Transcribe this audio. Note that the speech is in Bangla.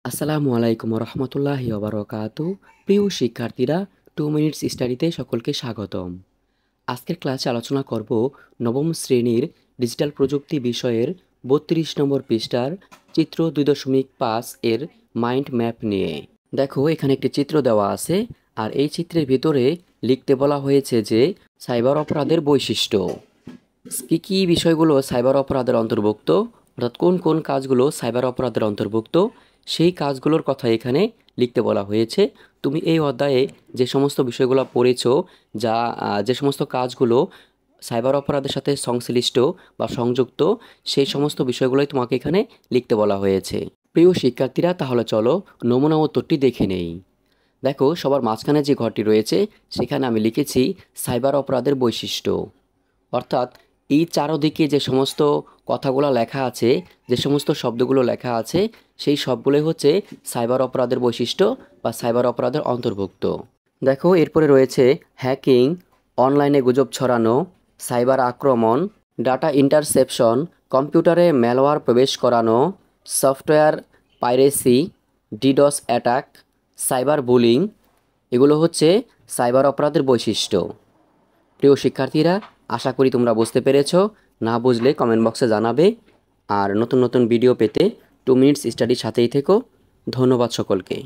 আসসালামু আলাইকুম রহমতুল্লাহি ওবারকাতু। প্রিয় শিক্ষার্থীরা, 2 মিনিটস স্টাডিতে সকলকে স্বাগতম। আজকের ক্লাসে আলোচনা করব নবম শ্রেণীর ডিজিটাল প্রযুক্তি বিষয়ের 32 নম্বর পৃষ্ঠার চিত্র 2.5 এর মাইন্ড ম্যাপ নিয়ে। দেখো, এখানে একটি চিত্র দেওয়া আছে, আর এই চিত্রের ভিতরে লিখতে বলা হয়েছে যে সাইবার অপরাধের বৈশিষ্ট্য। কী কী বিষয়গুলো সাইবার অপরাধের অন্তর্ভুক্ত, অর্থাৎ কোন কোন কাজগুলো সাইবার অপরাধের অন্তর্ভুক্ত, সেই কাজগুলোর কথা এখানে লিখতে বলা হয়েছে। তুমি এই অধ্যায়ে যে সমস্ত বিষয়গুলো পড়েছো, যে সমস্ত কাজগুলো সাইবার অপরাধের সাথে সংশ্লিষ্ট বা সংযুক্ত, সেই সমস্ত বিষয়গুলোই তোমাকে এখানে লিখতে বলা হয়েছে। প্রিয় শিক্ষার্থীরা, তাহলে চলো নমুনা উত্তরটি দেখে নেই। দেখো, সবার মাঝখানে যে ঘরটি রয়েছে সেখানে আমি লিখেছি সাইবার অপরাধের বৈশিষ্ট্য। অর্থাৎ এই চারদিকে যে সমস্ত কথাগুলো লেখা আছে, যে সমস্ত শব্দগুলো লেখা আছে, সেই সবগুলোই হচ্ছে সাইবার অপরাধের বৈশিষ্ট্য বা সাইবার অপরাধের অন্তর্ভুক্ত। দেখো, এরপরে রয়েছে হ্যাকিং, অনলাইনে গুজব ছড়ানো, সাইবার আক্রমণ, ডাটা ইন্টারসেপশন, কম্পিউটারে ম্যালওয়্যার প্রবেশ করানো, software piracy, deeds attack, cyber bullying. এগুলো হচ্ছে সাইবার অপরাধের বৈশিষ্ট্য। প্রিয় শিক্ষার্থীরা, আশা করি তোমরা বুঝতে পেরেছো। না বুঝলে কমেন্ট বক্সে জানাবে। আর নতুন নতুন ভিডিও পেতে 2 মিনিটস স্টাডির সাথেই থেকো। ধন্যবাদ সকলকে।